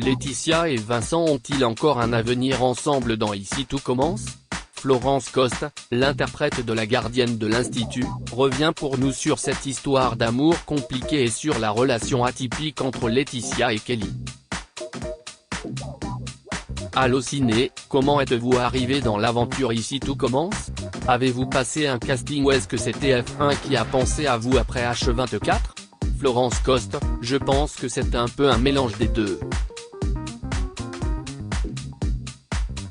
Laetitia et Vincent ont-ils encore un avenir ensemble dans Ici tout commence? Florence Coste, l'interprète de la gardienne de l'Institut, revient pour nous sur cette histoire d'amour compliquée et sur la relation atypique entre Laetitia et Kelly. Allociné, comment êtes-vous arrivé dans l'aventure Ici tout commence? Avez-vous passé un casting ou est-ce que c'est TF1 qui a pensé à vous après H24? Florence Coste, je pense que c'est un peu un mélange des deux.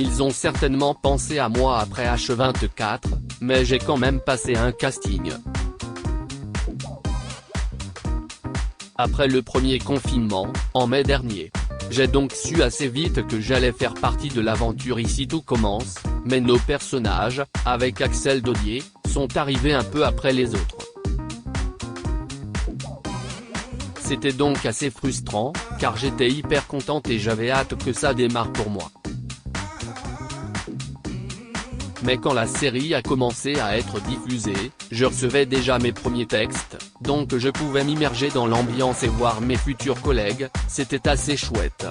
Ils ont certainement pensé à moi après H24, mais j'ai quand même passé un casting. Après le premier confinement, en mai dernier. J'ai donc su assez vite que j'allais faire partie de l'aventure Ici tout commence, mais nos personnages, avec Axel Dodier, sont arrivés un peu après les autres. C'était donc assez frustrant, car j'étais hyper contente et j'avais hâte que ça démarre pour moi. Mais quand la série a commencé à être diffusée, je recevais déjà mes premiers textes, donc je pouvais m'immerger dans l'ambiance et voir mes futurs collègues, c'était assez chouette.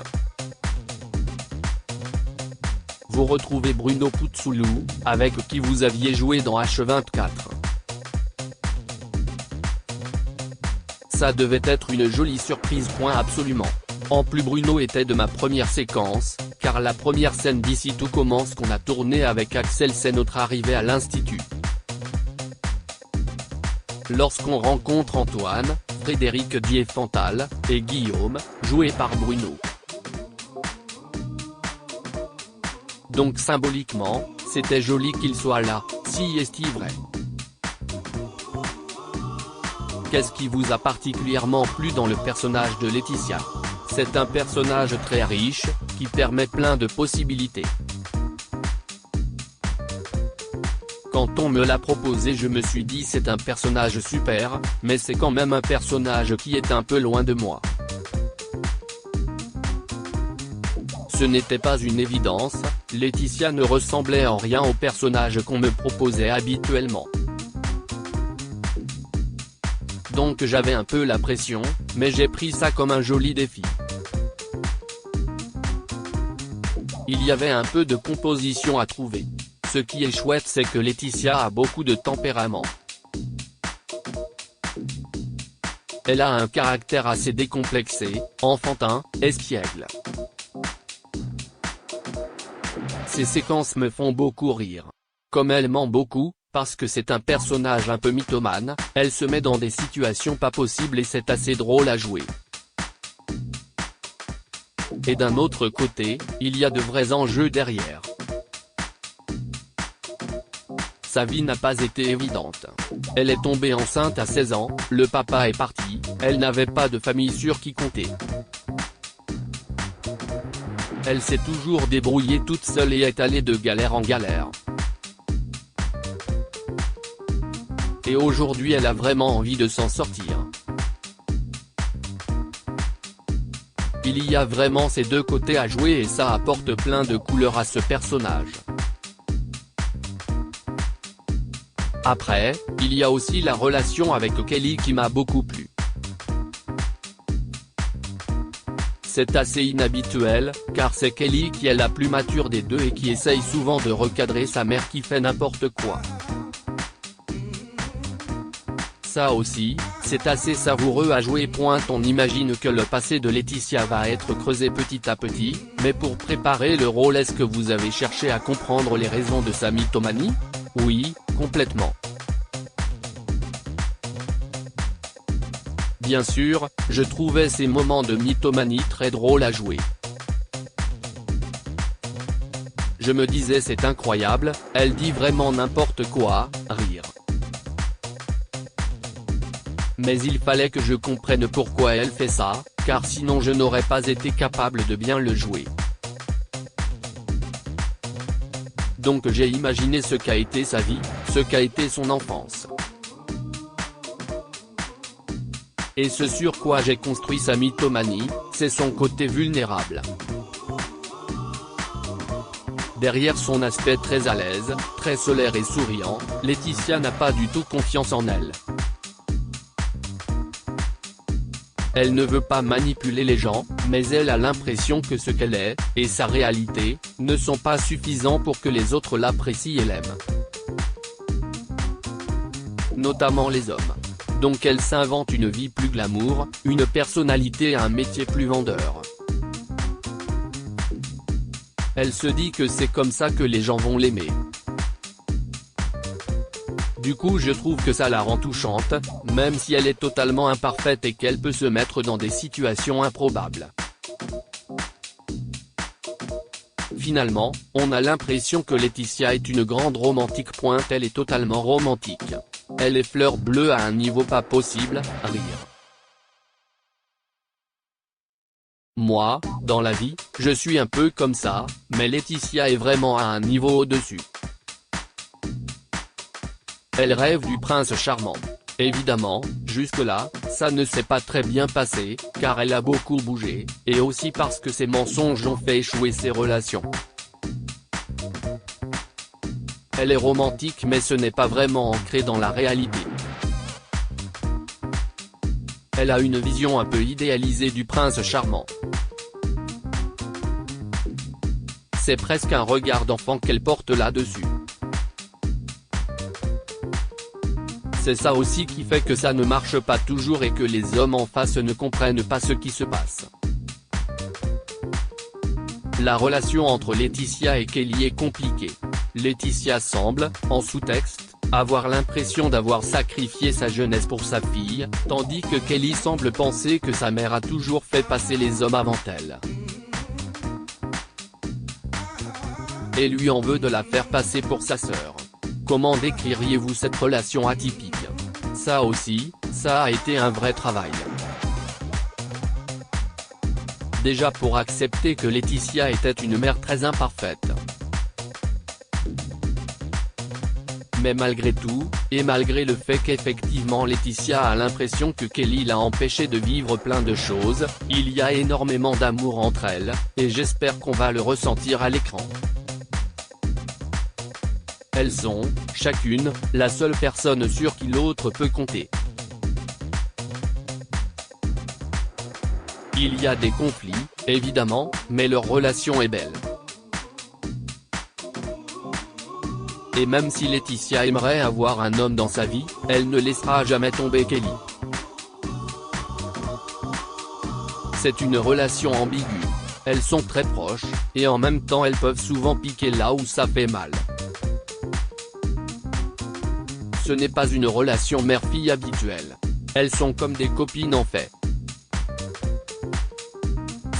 Vous retrouvez Bruno Puzzolou, avec qui vous aviez joué dans H24. Ça devait être une jolie surprise. Absolument. En plus Bruno était de ma première séquence, car la première scène d'Ici tout commence qu'on a tournée avec Axel c'est notre arrivée à l'Institut. Lorsqu'on rencontre Antoine, Frédéric Diefenthal, et Guillaume, joués par Bruno. Donc symboliquement, c'était joli qu'il soit là, si est-il vrai. Qu'est-ce qui vous a particulièrement plu dans le personnage de Laetitia? C'est un personnage très riche, qui permet plein de possibilités. Quand on me l'a proposé je me suis dit c'est un personnage super, mais c'est quand même un personnage qui est un peu loin de moi. Ce n'était pas une évidence, Laetitia ne ressemblait en rien au personnage qu'on me proposait habituellement. Donc j'avais un peu la pression, mais j'ai pris ça comme un joli défi. Il y avait un peu de composition à trouver. Ce qui est chouette c'est que Laetitia a beaucoup de tempérament. Elle a un caractère assez décomplexé, enfantin, espiègle. Ces séquences me font beaucoup rire. Comme elle ment beaucoup, parce que c'est un personnage un peu mythomane, elle se met dans des situations pas possibles et c'est assez drôle à jouer. Et d'un autre côté, il y a de vrais enjeux derrière. Sa vie n'a pas été évidente. Elle est tombée enceinte à 16 ans, le papa est parti, elle n'avait pas de famille sur qui compter. Elle s'est toujours débrouillée toute seule et est allée de galère en galère. Et aujourd'hui elle a vraiment envie de s'en sortir. Il y a vraiment ces deux côtés à jouer et ça apporte plein de couleurs à ce personnage. Après, il y a aussi la relation avec Kelly qui m'a beaucoup plu. C'est assez inhabituel, car c'est Kelly qui est la plus mature des deux et qui essaye souvent de recadrer sa mère qui fait n'importe quoi. Ça aussi, c'est assez savoureux à jouer. On imagine que le passé de Laetitia va être creusé petit à petit, mais pour préparer le rôle est-ce que vous avez cherché à comprendre les raisons de sa mythomanie? Oui, complètement. Bien sûr, je trouvais ces moments de mythomanie très drôles à jouer. Je me disais c'est incroyable, elle dit vraiment n'importe quoi, rire. Mais il fallait que je comprenne pourquoi elle fait ça, car sinon je n'aurais pas été capable de bien le jouer. Donc j'ai imaginé ce qu'a été sa vie, ce qu'a été son enfance. Et ce sur quoi j'ai construit sa mythomanie, c'est son côté vulnérable. Derrière son aspect très à l'aise, très solaire et souriant, Laetitia n'a pas du tout confiance en elle. Elle ne veut pas manipuler les gens, mais elle a l'impression que ce qu'elle est, et sa réalité, ne sont pas suffisants pour que les autres l'apprécient et l'aiment. Notamment les hommes. Donc elle s'invente une vie plus glamour, une personnalité et un métier plus vendeur. Elle se dit que c'est comme ça que les gens vont l'aimer. Du coup je trouve que ça la rend touchante, même si elle est totalement imparfaite et qu'elle peut se mettre dans des situations improbables. Finalement, on a l'impression que Laetitia est une grande romantique. Elle est totalement romantique. Elle est fleur bleue à un niveau pas possible, rire. Moi, dans la vie, je suis un peu comme ça, mais Laetitia est vraiment à un niveau au-dessus. Elle rêve du prince charmant. Évidemment, jusque-là, ça ne s'est pas très bien passé, car elle a beaucoup bougé, et aussi parce que ses mensonges ont fait échouer ses relations. Elle est romantique mais ce n'est pas vraiment ancré dans la réalité. Elle a une vision un peu idéalisée du prince charmant. C'est presque un regard d'enfant qu'elle porte là-dessus. C'est ça aussi qui fait que ça ne marche pas toujours et que les hommes en face ne comprennent pas ce qui se passe. La relation entre Laetitia et Kelly est compliquée. Laetitia semble, en sous-texte, avoir l'impression d'avoir sacrifié sa jeunesse pour sa fille, tandis que Kelly semble penser que sa mère a toujours fait passer les hommes avant elle. Et lui en veut de la faire passer pour sa sœur. Comment décririez-vous cette relation atypique? Ça aussi, ça a été un vrai travail. Déjà pour accepter que Laetitia était une mère très imparfaite. Mais malgré tout, et malgré le fait qu'effectivement Laetitia a l'impression que Kelly l'a empêché de vivre plein de choses, il y a énormément d'amour entre elles, et j'espère qu'on va le ressentir à l'écran. Elles sont, chacune, la seule personne sur qui l'autre peut compter. Il y a des conflits, évidemment, mais leur relation est belle. Et même si Laetitia aimerait avoir un homme dans sa vie, elle ne laissera jamais tomber Kelly. C'est une relation ambiguë. Elles sont très proches, et en même temps elles peuvent souvent piquer là où ça fait mal. Ce n'est pas une relation mère-fille habituelle. Elles sont comme des copines en fait.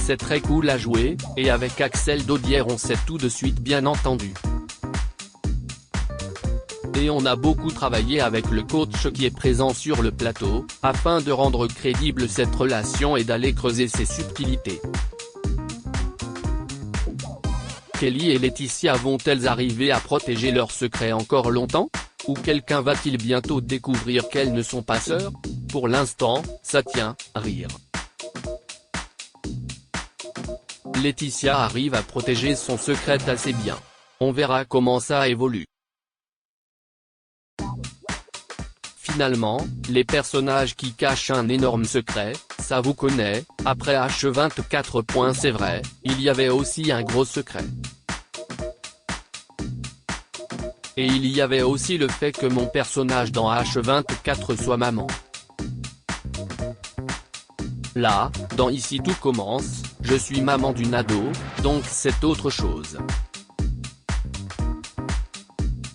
C'est très cool à jouer, et avec Axel Daudière on s'est tout de suite bien entendu. Et on a beaucoup travaillé avec le coach qui est présent sur le plateau, afin de rendre crédible cette relation et d'aller creuser ses subtilités. Kelly et Laetitia vont-elles arriver à protéger leur secret encore longtemps? Ou quelqu'un va-t-il bientôt découvrir qu'elles ne sont pas sœurs? Pour l'instant, ça tient, rire. Laetitia arrive à protéger son secret assez bien. On verra comment ça évolue. Finalement, les personnages qui cachent un énorme secret, ça vous connaît, après H24. C'est vrai, il y avait aussi un gros secret. Et il y avait aussi le fait que mon personnage dans H24 soit maman. Là, dans Ici tout commence, je suis maman d'une ado, donc c'est autre chose.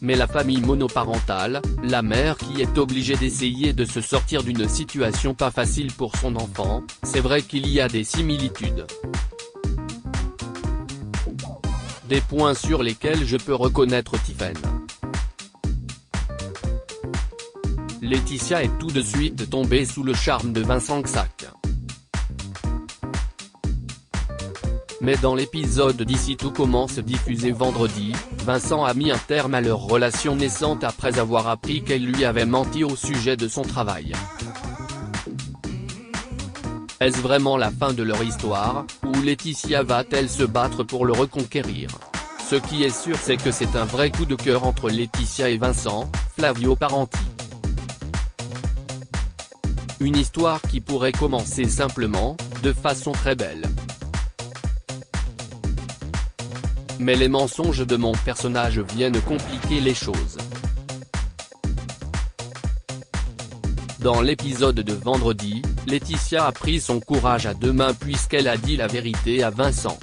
Mais la famille monoparentale, la mère qui est obligée d'essayer de se sortir d'une situation pas facile pour son enfant, c'est vrai qu'il y a des similitudes. Des points sur lesquels je peux reconnaître Tiffen. Laetitia est tout de suite tombée sous le charme de Vincent Xac. Mais dans l'épisode d'Ici tout commence diffusé vendredi, Vincent a mis un terme à leur relation naissante après avoir appris qu'elle lui avait menti au sujet de son travail. Est-ce vraiment la fin de leur histoire, ou Laetitia va-t-elle se battre pour le reconquérir? Ce qui est sûr c'est que c'est un vrai coup de cœur entre Laetitia et Vincent, Flavio Parenti. Une histoire qui pourrait commencer simplement, de façon très belle. Mais les mensonges de mon personnage viennent compliquer les choses. Dans l'épisode de vendredi, Laetitia a pris son courage à deux mains puisqu'elle a dit la vérité à Vincent.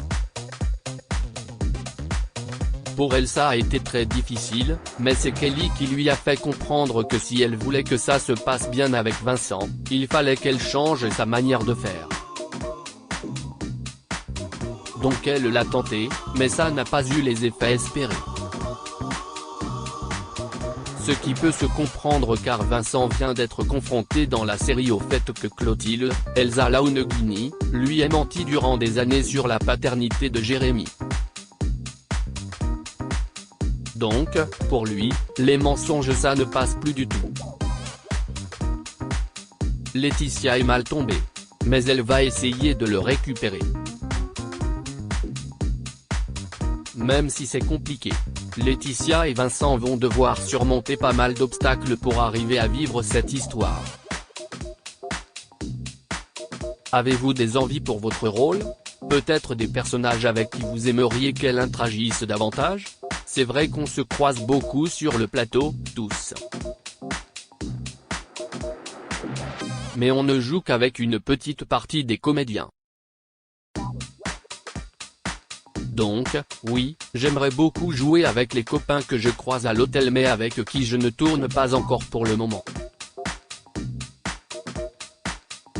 Pour elle ça a été très difficile, mais c'est Kelly qui lui a fait comprendre que si elle voulait que ça se passe bien avec Vincent, il fallait qu'elle change sa manière de faire. Donc elle l'a tenté, mais ça n'a pas eu les effets espérés. Ce qui peut se comprendre car Vincent vient d'être confronté dans la série au fait que Clotilde, Elsa Launeghini, lui ait menti durant des années sur la paternité de Jérémy. Donc, pour lui, les mensonges ça ne passe plus du tout. Laetitia est mal tombée. Mais elle va essayer de le récupérer. Même si c'est compliqué, Laetitia et Vincent vont devoir surmonter pas mal d'obstacles pour arriver à vivre cette histoire. Avez-vous des envies pour votre rôle? Peut-être des personnages avec qui vous aimeriez qu'elle interagisse davantage? C'est vrai qu'on se croise beaucoup sur le plateau, tous. Mais on ne joue qu'avec une petite partie des comédiens. Donc, oui, j'aimerais beaucoup jouer avec les copains que je croise à l'hôtel mais avec qui je ne tourne pas encore pour le moment.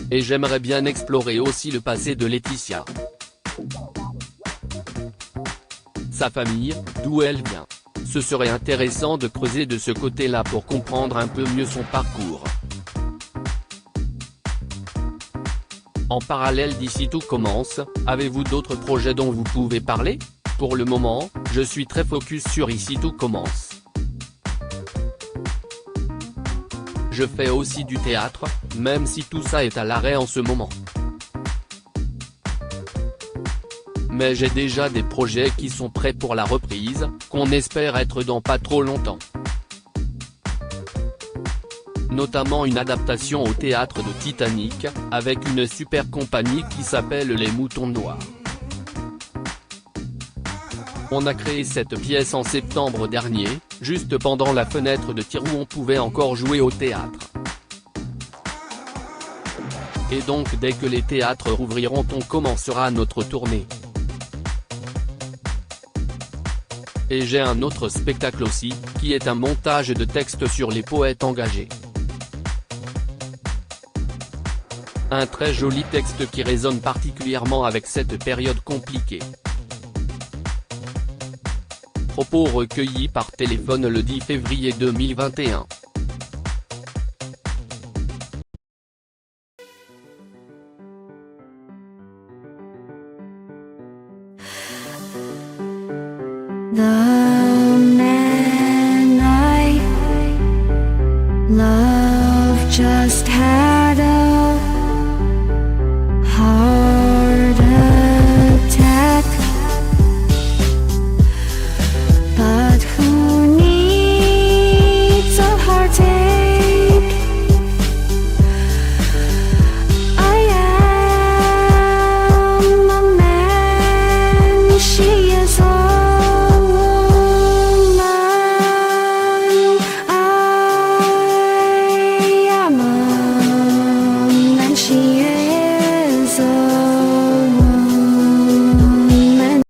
Et j'aimerais bien explorer aussi le passé de Laetitia. Sa famille, d'où elle vient. Ce serait intéressant de creuser de ce côté-là pour comprendre un peu mieux son parcours. En parallèle d'Ici Tout Commence, avez-vous d'autres projets dont vous pouvez parler? Pour le moment, je suis très focus sur Ici Tout Commence. Je fais aussi du théâtre, même si tout ça est à l'arrêt en ce moment. Mais j'ai déjà des projets qui sont prêts pour la reprise, qu'on espère être dans pas trop longtemps. Notamment une adaptation au théâtre de Titanic, avec une super compagnie qui s'appelle Les Moutons Noirs. On a créé cette pièce en septembre dernier, juste pendant la fenêtre de tir où on pouvait encore jouer au théâtre. Et donc dès que les théâtres rouvriront on commencera notre tournée. Et j'ai un autre spectacle aussi, qui est un montage de textes sur les poètes engagés. Un très joli texte qui résonne particulièrement avec cette période compliquée. Propos recueillis par téléphone le 10 février 2021. The man I love just had a heart attack, but who needs a heart attack?